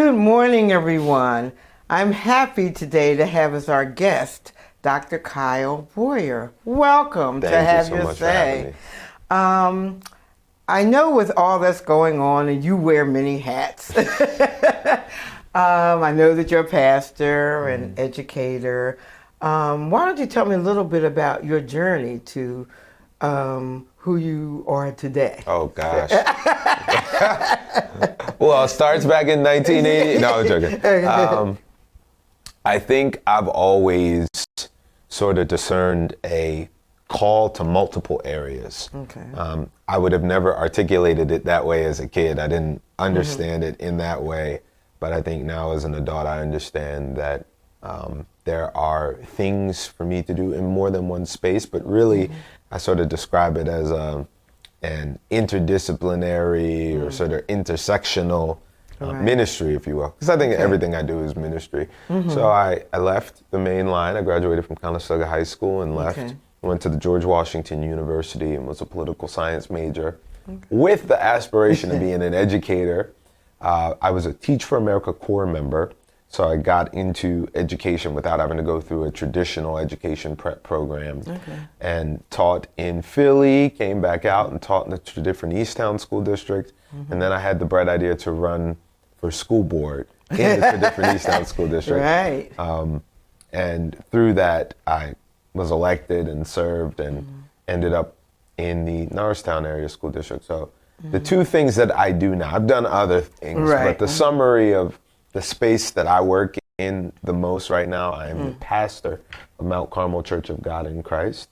Good morning, everyone. I'm happy today to have as our guest Dr. Kyle Boyer. Welcome to Have Your Say. I know with all that's going on, and you wear many hats, I know that you're a pastor and educator. Why don't you tell me a little bit about your journey to who you are today? Oh, gosh. Well, it starts back in 1980. No, I'm joking. I think I've always sort of discerned a call to multiple areas. Okay. I would have never articulated it that way as a kid. I didn't understand it in that way. But I think now as an adult, I understand that there are things for me to do in more than one space, but really I sort of describe it as an interdisciplinary or sort of intersectional ministry, if you will. Because I think everything I do is ministry. So I left the main line. I graduated from Conestoga High School and left. Went to the George Washington University and was a political science major with the aspiration of being an educator. I was a Teach for America Corps member. So I got into education without having to go through a traditional education prep program and taught in Philly, came back out and taught in the different Easttown school district. And then I had the bright idea to run for school board in the different Easttown school district. Right. And through that, I was elected and served and ended up in the Norristown area school district. So the two things that I do now, I've done other things, but the summary of the space that I work in the most right now, I am the pastor of Mount Carmel Church of God in Christ,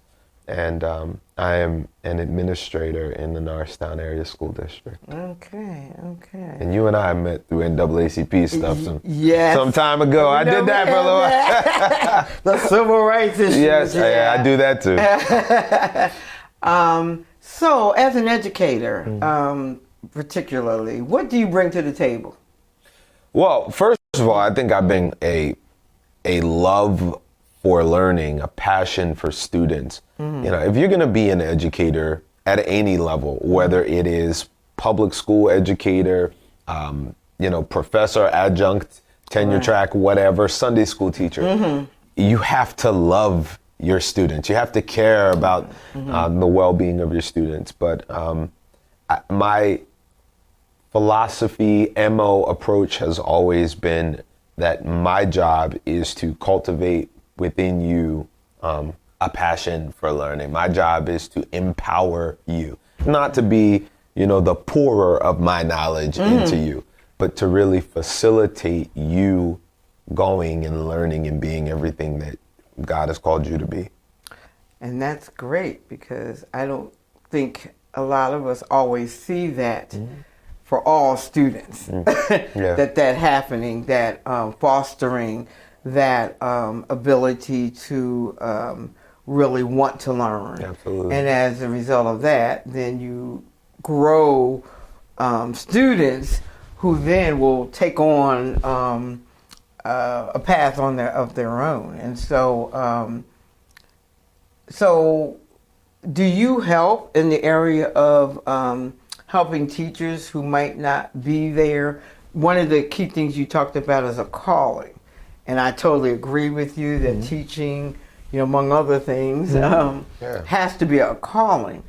and I am an administrator in the Norristown area school district. Okay. And you and I met through NAACP stuff some time ago. I did that for a little while. The civil rights issues. Yes, I do that too. So, as an educator, particularly, what do you bring to the table? Well, first of all, I think I bring a love for learning, a passion for students. You know, if you're going to be an educator at any level, whether it is public school educator, professor, adjunct, tenure track, whatever, Sunday school teacher, you have to love your students. You have to care about the well-being of your students. But my philosophy, MO approach has always been that my job is to cultivate within you a passion for learning. My job is to empower you, not to be, the pourer of my knowledge into you, but to really facilitate you going and learning and being everything that God has called you to be. And that's great, because I don't think a lot of us always see that for all students, that happening, that fostering that ability to really want to learn. Absolutely. And as a result of that, then you grow students who then will take on a path of their own. And so, so do you help in the area of helping teachers who might not be there? One of the key things you talked about is a calling. And I totally agree with you that teaching, among other things, has to be a calling.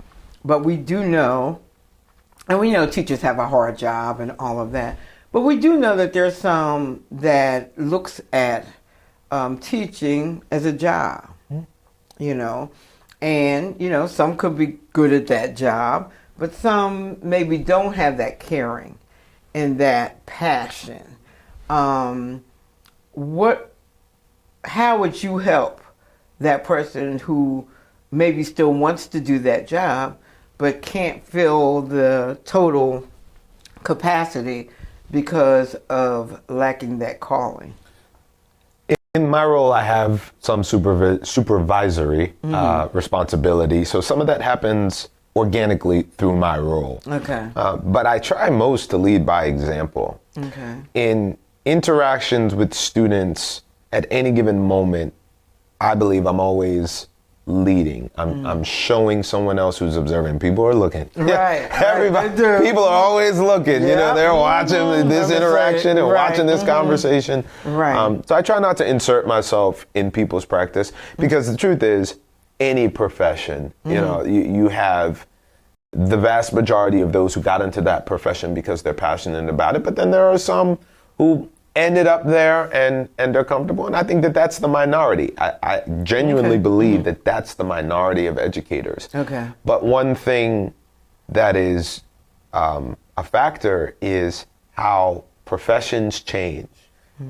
But we do know, and we know teachers have a hard job and all of that, but we do know that there's some that looks at teaching as a job, and, some could be good at that job, but some maybe don't have that caring and that passion. How would you help that person who maybe still wants to do that job, but can't fill the total capacity because of lacking that calling? In my role, I have some supervisory responsibility. So some of that happens organically through my role. Okay. But I try most to lead by example. Okay. In interactions with students at any given moment, I believe I'm always leading. I'm showing someone else who's observing. People are looking. Right. Everybody. Right, People are always looking. You know, they're watching this interaction and watching this conversation. Right. So I try not to insert myself in people's practice because the truth is, any profession, you know, you have the vast majority of those who got into that profession because they're passionate about it, but then there are some who ended up there and they're comfortable, and I think that that's the minority. I genuinely believe that that's the minority of educators. Okay. But one thing that is a factor is how professions change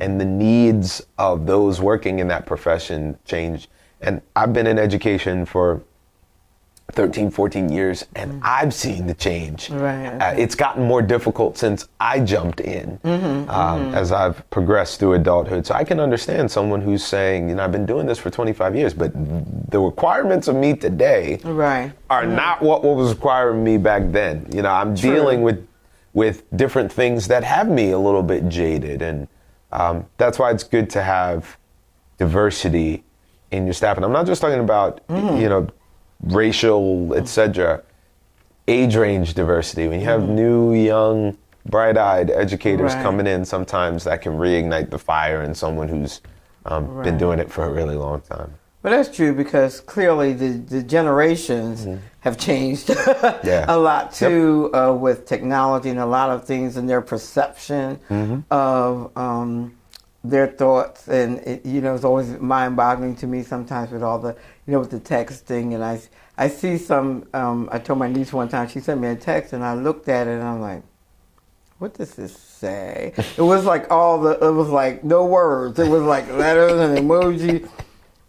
and the needs of those working in that profession change. And I've been in education for 13, 14 years, and I've seen the change. Right. It's gotten more difficult since I jumped in as I've progressed through adulthood. So I can understand someone who's saying, you know, I've been doing this for 25 years, but the requirements of me today are not what was requiring me back then. You know, I'm dealing with different things that have me a little bit jaded. And that's why it's good to have diversity in your staff. And I'm not just talking about, you know, racial, etc., age range diversity. When you have new, young, bright-eyed educators coming in, sometimes that can reignite the fire in someone who's been doing it for a really long time. Well, that's true, because clearly the generations have changed a lot too, with technology and a lot of things in their perception of their thoughts. And it, you know, it's always mind-boggling to me sometimes with all the, you know, with the texting. And I see some, I told my niece one time, she sent me a text and I looked at it and I'm like, what does this say? It was like it was like no words. It was like letters and emoji.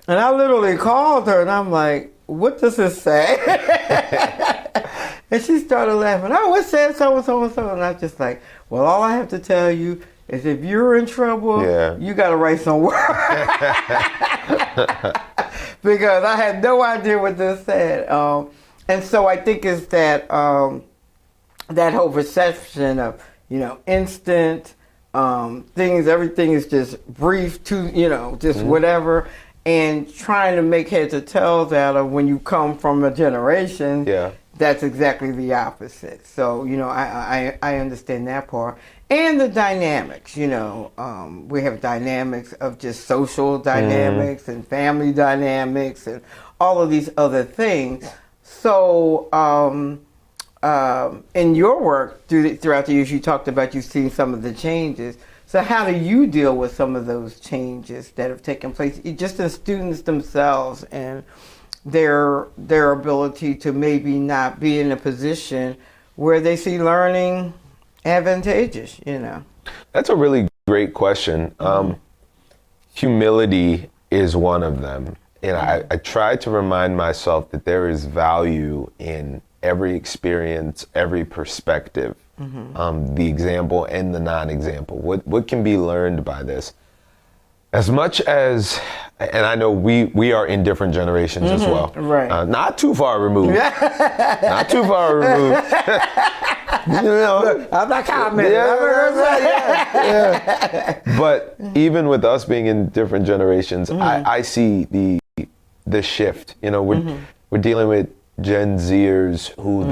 And I literally called her and I'm like, what does this say? And she started laughing. Oh, it said so and so and so. And I was just like, well, all I have to tell you is if you're in trouble, you got to write some words. Because I had no idea what this said. And so I think it's that that whole perception of, you know, instant things, everything is just brief to, you know, just whatever. And trying to make heads or tails out of when you come from a generation, that's exactly the opposite. So, you know, I understand that part. And the dynamics, you know, we have dynamics of just social dynamics and family dynamics and all of these other things. So in your work throughout the years, you talked about you've seen some of the changes. So how do you deal with some of those changes that have taken place, just in students themselves and their ability to maybe not be in a position where they see learning advantageous, you know? That's a really great question. Humility is one of them. And I try to remind myself that there is value in every experience, every perspective, the example and the non-example. What can be learned by this? As much as, and I know we are in different generations as well. Right. Not too far removed. Not too far removed. You know, I'm not commenting. But even with us being in different generations, I see the shift. You know, we're dealing with Gen Zers who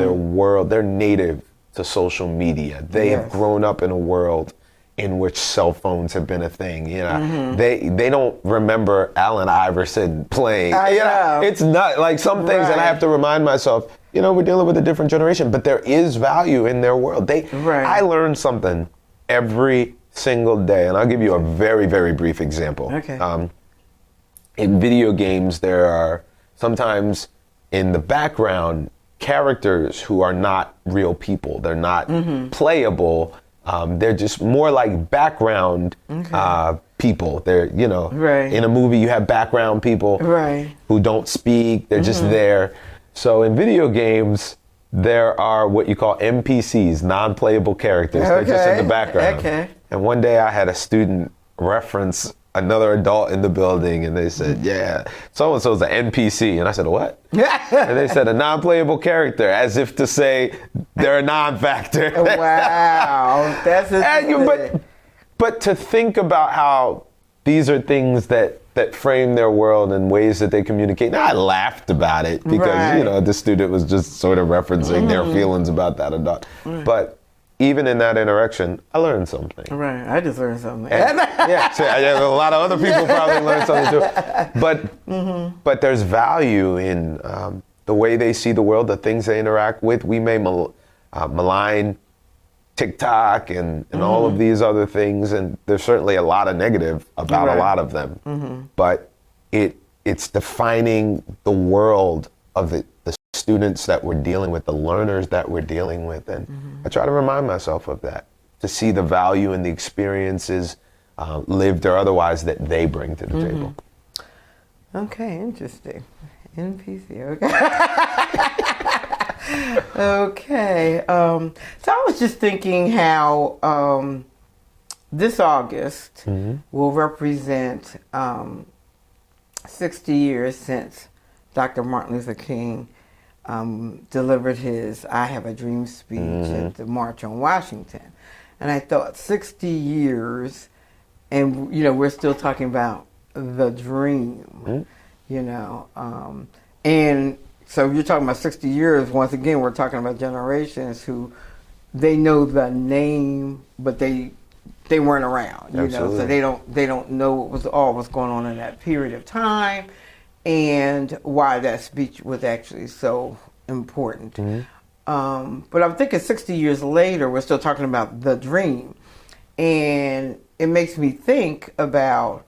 they're native to social media. They have grown up in a world in which cell phones have been a thing. You know, they don't remember Allen Iverson playing. You know, it's not like some things that I have to remind myself. You know, we're dealing with a different generation, but there is value in their world. I learn something every single day, and I'll give you a very, very brief example. Okay. In video games, there are sometimes in the background characters who are not real people. They're not playable. They're just more like background people. They're, you know, in a movie you have background people who don't speak. They're just there. So in video games, there are what you call NPCs, non-playable characters. They're just in the background. And one day I had a student reference another adult in the building, and they said, yeah, so-and-so's an NPC. And I said, what? And they said, a non-playable character, as if to say they're a non-factor. Wow. That's but to think about how these are things that that frame their world in ways that they communicate. Now, I laughed about it because, the student was just sort of referencing their feelings about that adult. But even in that interaction, I learned something. Right, I just learned something. So a lot of other people probably learned something too. But there's value in the way they see the world, the things they interact with. We may malign TikTok and all of these other things, and there's certainly a lot of negative about a lot of them. But it's defining the world of the students that we're dealing with, the learners that we're dealing with, and I try to remind myself of that, to see the value in the experiences, lived or otherwise, that they bring to the table. Okay, interesting. NPC, okay. Okay. So I was just thinking how this August will represent 60 years since Dr. Martin Luther King delivered his I Have a Dream speech at the March on Washington. And I thought 60 years, and, we're still talking about the dream, and so you're talking about 60 years. Once again, we're talking about generations who they know the name, but they weren't around, so they don't know what was going on in that period of time, and why that speech was actually so important. But I'm thinking 60 years later, we're still talking about the dream, and it makes me think about.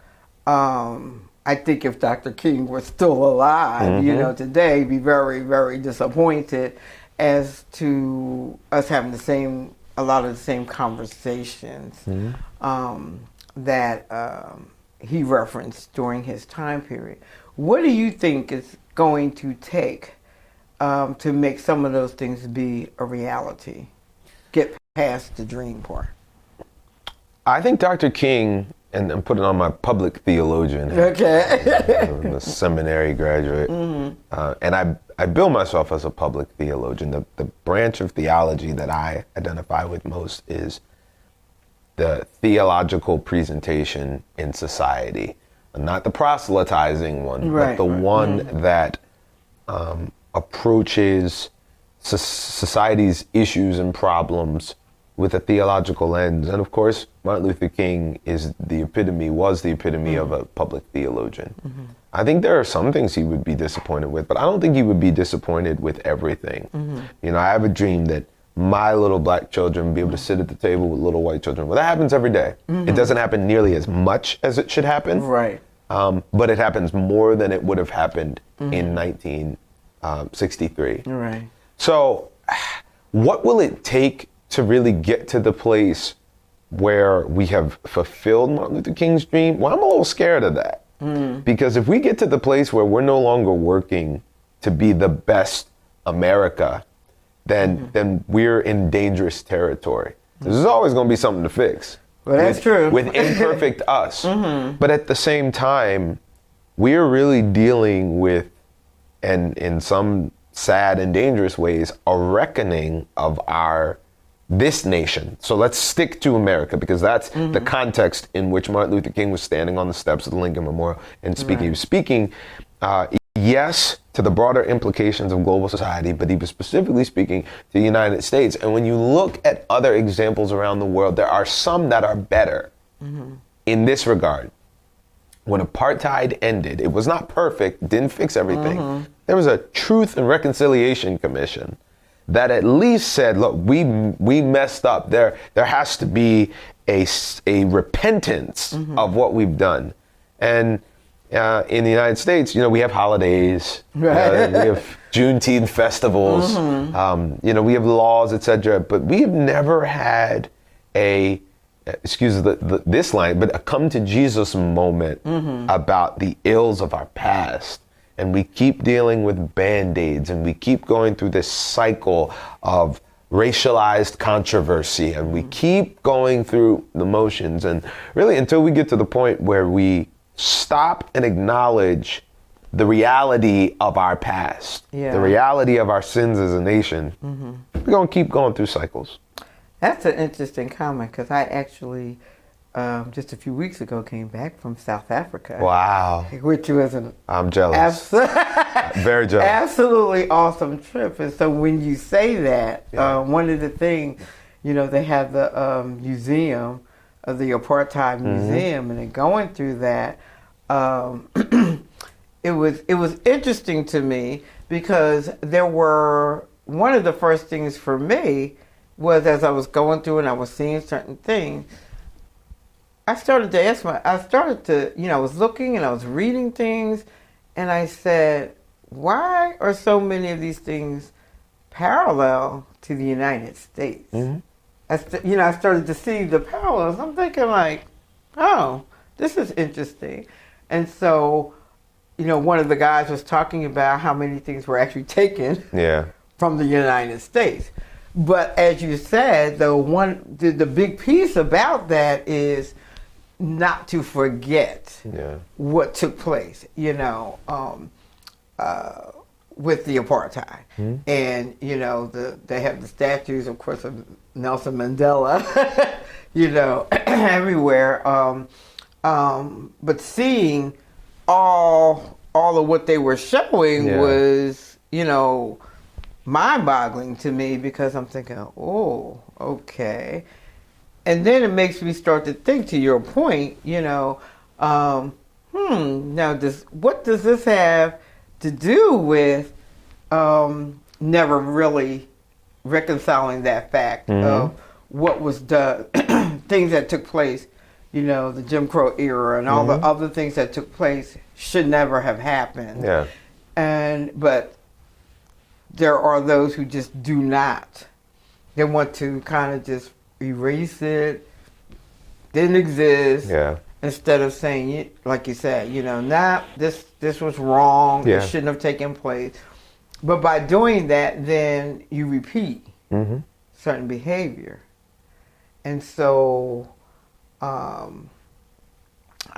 I think if Dr. King were still alive, today, be very, very disappointed as to us having a lot of the same conversations that he referenced during his time period. What do you think is going to take to make some of those things be a reality? Get past the dream part. I think Dr. King, and I'm putting on my public theologian. Okay. I'm a seminary graduate. And I bill myself as a public theologian. The branch of theology that I identify with most is the theological presentation in society. Not the proselytizing one, but the one that approaches society's issues and problems with a theological lens. And of course, Martin Luther King was the epitome of a public theologian. I think there are some things he would be disappointed with, but I don't think he would be disappointed with everything. I have a dream that my little black children be able to sit at the table with little white children. Well, that happens every day. It doesn't happen nearly as much as it should happen. Right. But it happens more than it would have happened in 1963. Right. So what will it take to really get to the place where we have fulfilled Martin Luther King's dream? Well, I'm a little scared of that. Because if we get to the place where we're no longer working to be the best America, then we're in dangerous territory. There's always going to be something to fix. Well, that's true. With imperfect us. But at the same time, we're really dealing with, and in some sad and dangerous ways, a reckoning of this nation. So let's stick to America, because that's the context in which Martin Luther King was standing on the steps of the Lincoln Memorial and speaking. He was speaking, yes, to the broader implications of global society, but he was specifically speaking to the United States. And when you look at other examples around the world, there are some that are better in this regard. When apartheid ended, it was not perfect, didn't fix everything. There was a Truth and Reconciliation Commission that at least said, look, we messed up. There has to be a repentance of what we've done. And in the United States, we have holidays, we have Juneteenth festivals, we have laws, etc. But we have never had this line, but a come to Jesus moment about the ills of our past. And we keep dealing with Band-Aids, and we keep going through this cycle of racialized controversy, and we keep going through the motions. And really, until we get to the point where we stop and acknowledge the reality of our past, the reality of our sins as a nation, we're going to keep going through cycles. That's an interesting comment, because I actually just a few weeks ago came back from South Africa. Wow. Which was an I'm jealous. Very jealous. absolutely awesome trip. And so when you say that, one of the things, they have the museum, the apartheid museum, and then going through that, it was interesting to me because there were, one of the first things for me was as I was going through and I was seeing certain things, I started to, I was looking and I was reading things and I said, why are so many of these things parallel to the United States? I started to see the parallels. I'm thinking like, oh, this is interesting. And so, one of the guys was talking about how many things were actually taken from the United States. But as you said, the big piece about that is not to forget what took place, with the apartheid. And, they have the statues, of course, of Nelson Mandela, everywhere. But seeing all of what they were showing was, mind-boggling to me because I'm thinking, oh, okay. And then it makes me start to think, to your point, now what does this have to do with never really reconciling that fact of what was done, things that took place, the Jim Crow era and all the other things that took place should never have happened. But there are those who just do not. They want to kind of just erase it, didn't exist, instead of saying, like you said, this was wrong, it shouldn't have taken place. But by doing that, then you repeat certain behavior. And so I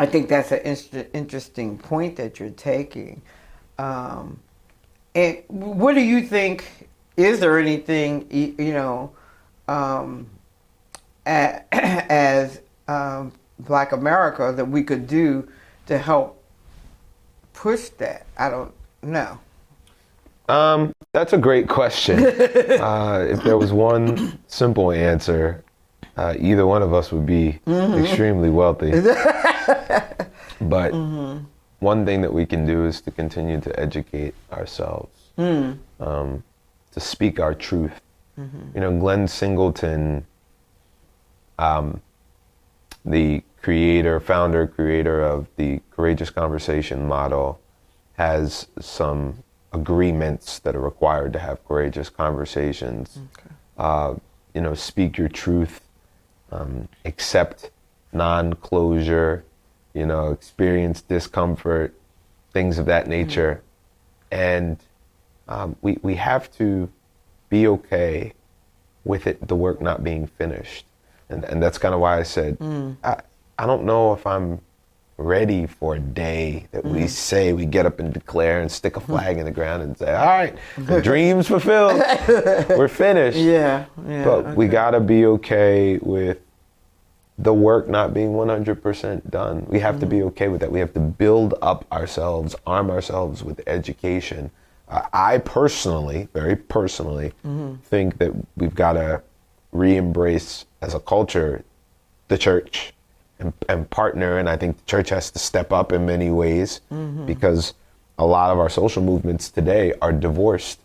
think that's an interesting point that you're taking. And what do you think, is there anything, as Black America that we could do to help push that? I don't know. That's a great question. If there was one simple answer, either one of us would be extremely wealthy. But one thing that we can do is to continue to educate ourselves, to speak our truth. Glenn Singleton, the founder, creator of the Courageous Conversation model, has some agreements that are required to have courageous conversations. Speak your truth, accept non-closure, experience discomfort, things of that nature. And we have to be okay with the work not being finished. And that's kind of why I said, I don't know if I'm ready for a day that we say, we get up and declare and stick a flag in the ground and say, all right, the dream's fulfilled, we're finished. But we gotta be okay with the work not being 100% done. We have to be okay with that. We have to build up ourselves, arm ourselves with education. I personally, very personally, think that we've gotta re-embrace as a culture the church and partner, and I think the church has to step up in many ways because a lot of our social movements today are divorced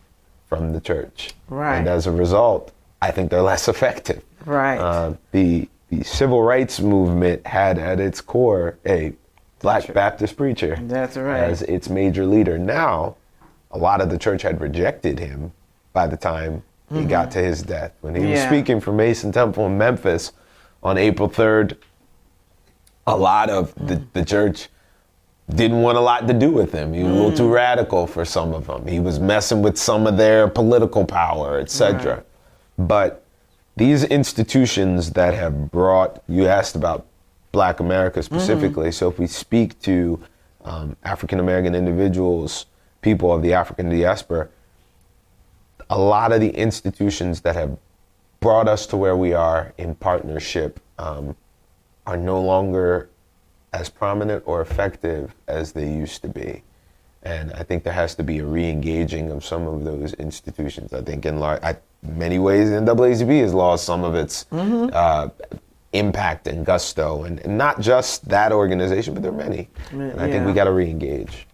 from the church. And as a result, I think they're less effective. The civil rights movement had at its core a Black Baptist preacher as its major leader. Now, a lot of the church had rejected him by the time he got to his death. When he was speaking for Mason Temple in Memphis on April 3rd, a lot of the church didn't want a lot to do with him. He was a little too radical for some of them. He was messing with some of their political power, etc. But these institutions that have brought, you asked about Black America specifically, so if we speak to African American individuals, people of the African diaspora, a lot of the institutions that have brought us to where we are in partnership are no longer as prominent or effective as they used to be. And I think there has to be a re-engaging of some of those institutions. I think in many ways, the NAACP has lost some of its impact and gusto, and not just that organization, but there are many. And I think we got to re-engage.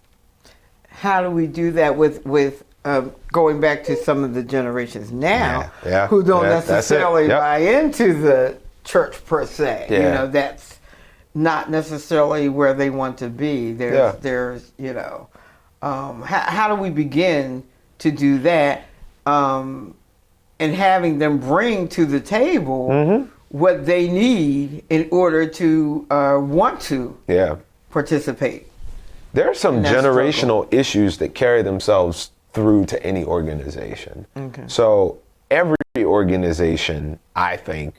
How do we do that with going back to some of the generations now who don't necessarily buy into the church per se? You know, that's not necessarily where they want to be. There's you know, how do we begin to do that, and having them bring to the table what they need in order to want to participate? There are some generational issues that carry themselves through to any organization. Okay. So every organization, I think,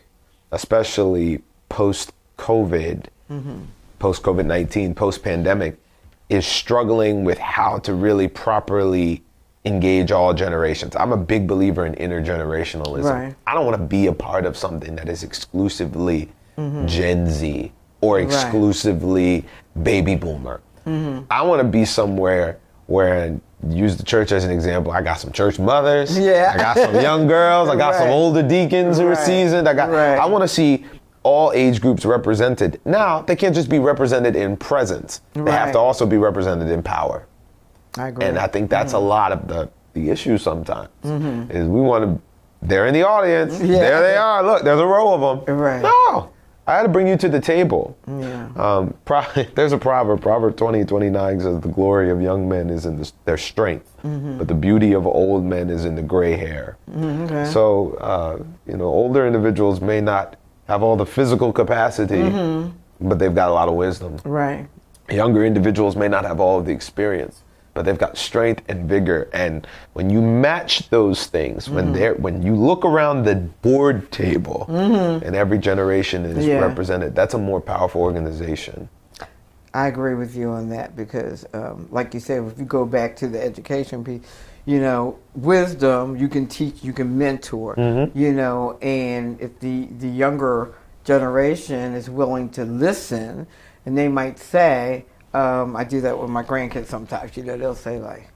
especially post-COVID, post-COVID-19, post-pandemic, is struggling with how to really properly engage all generations. I'm a big believer in intergenerationalism. Right. I don't want to be a part of something that is exclusively Gen Z or exclusively baby boomer. I want to be somewhere where, use the church as an example, I got some church mothers, I got some young girls, I got some older deacons who are seasoned, I want to see all age groups represented. Now, they can't just be represented in presence. They have to also be represented in power. I agree. And I think that's a lot of the issue sometimes, is we want to, they're in the audience, there they are, look, there's a row of them. Right. No, I had to bring you to the table. There's a proverb, Proverb 20:29 says, the glory of young men is in their strength, but the beauty of old men is in the gray hair. So, older individuals may not have all the physical capacity, but they've got a lot of wisdom. Right. Younger individuals may not have all of the experience, but they've got strength and vigor. And when you match those things, when you look around the board table and every generation is represented, that's a more powerful organization. I agree with you on that because, like you said, if you go back to the education piece, you know, wisdom, you can teach, you can mentor, you know, and if the younger generation is willing to listen, and they might say, I do that with my grandkids sometimes, you know, they'll say like,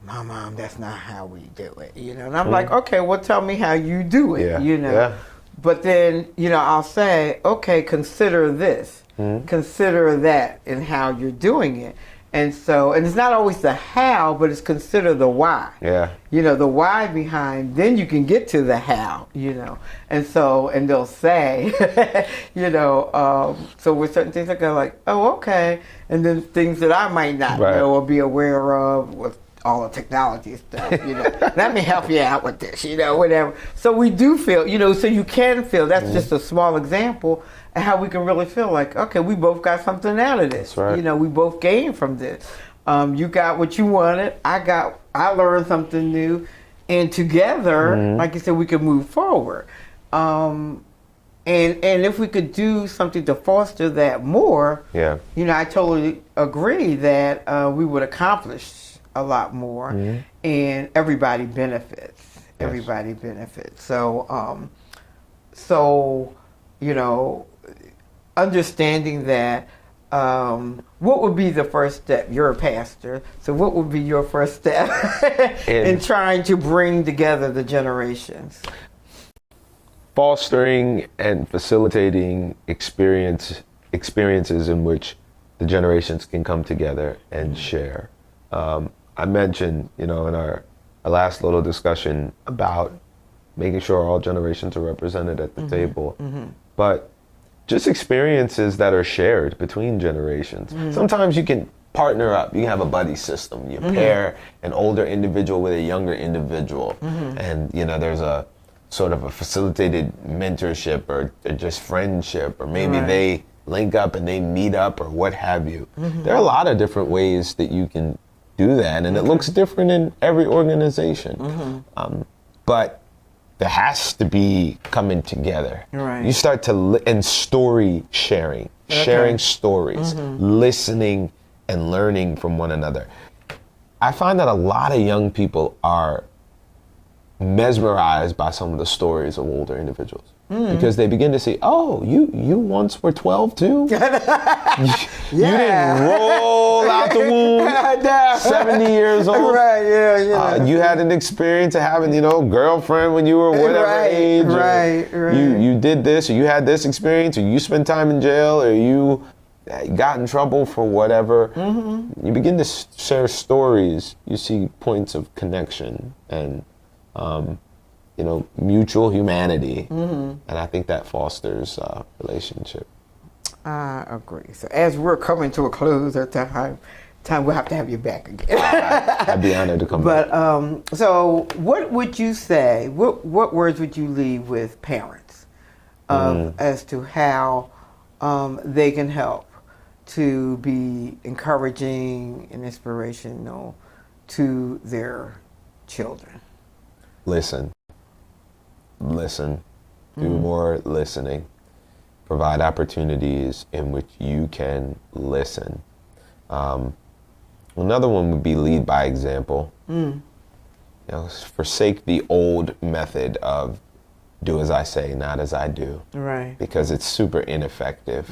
Mom, that's not how we do it, you know, and I'm like, okay, well, tell me how you do it, you know, but then, you know, I'll say, okay, consider this, consider that in how you're doing it. And so, and it's not always the how, but it's consider the why. Yeah. You know, the why behind, then you can get to the how, you know. And so, and they'll say, you know, so with certain things, I go like, oh, okay. And then things that I might not know or be aware of with all the technology stuff, you know, let me help you out with this, you know, whatever. So we do feel, you know, so you can feel, that's just a small example and how we can really feel like, okay, we both got something out of this. Right. You know, we both gained from this. You got what you wanted. I learned something new. And together, like you said, we could move forward. And if we could do something to foster that more, you know, I totally agree that we would accomplish a lot more and everybody benefits. Yes. Everybody benefits. So, you know, understanding that, what would be the first step? You're a pastor, so what would be your first step in trying to bring together the generations? Fostering and facilitating experiences in which the generations can come together and share. I mentioned, you know, in our last little discussion about making sure all generations are represented at the table, but just experiences that are shared between generations. Sometimes you can partner up. You can have a buddy system. You pair an older individual with a younger individual, and you know there's a sort of a facilitated mentorship or just friendship, or maybe they link up and they meet up or what have you. There are a lot of different ways that you can do that, and it looks different in every organization. But there has to be coming together. Right. You start to and story sharing, sharing stories, listening and learning from one another. I find that a lot of young people are mesmerized by some of the stories of older individuals. Because they begin to see, oh, you once were 12 too? You didn't roll out the womb 70 years old. Right, yeah. You had an experience of having, girlfriend when you were whatever age. Right. You did this, or you had this experience, or you spent time in jail, or you got in trouble for whatever. You begin to share stories. You see points of connection and mutual humanity. And I think that fosters relationship. I agree. So as we're coming to a close at time we'll have to have you back again. I'd be honored to come back. But so what would you say, what words would you leave with parents as to how they can help to be encouraging and inspirational to their children? Listen, do more listening, provide opportunities in which you can listen. Another one would be lead by example. Forsake the old method of do as I say, not as I do. Right. Because it's super ineffective.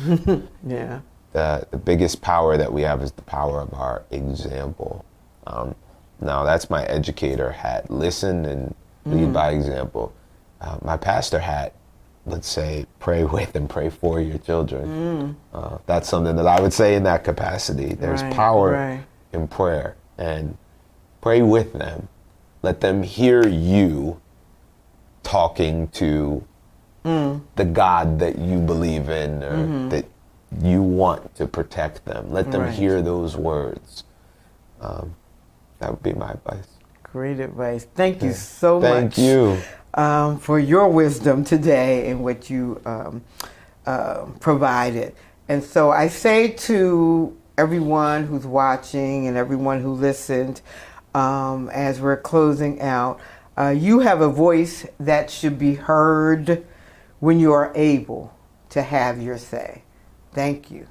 Yeah. The biggest power that we have is the power of our example. Now that's my educator hat. Listen and lead by example. My pastor hat, let's say, pray with and pray for your children. That's something that I would say in that capacity. There's power in prayer, and pray with them. Let them hear you talking to the God that you believe in, or that you want to protect them. Let them hear those words. That would be my advice. Great advice. Thank you so much. Thank you. For your wisdom today and what you provided. And so I say to everyone who's watching and everyone who listened, as we're closing out, you have a voice that should be heard when you are able to have your say. Thank you.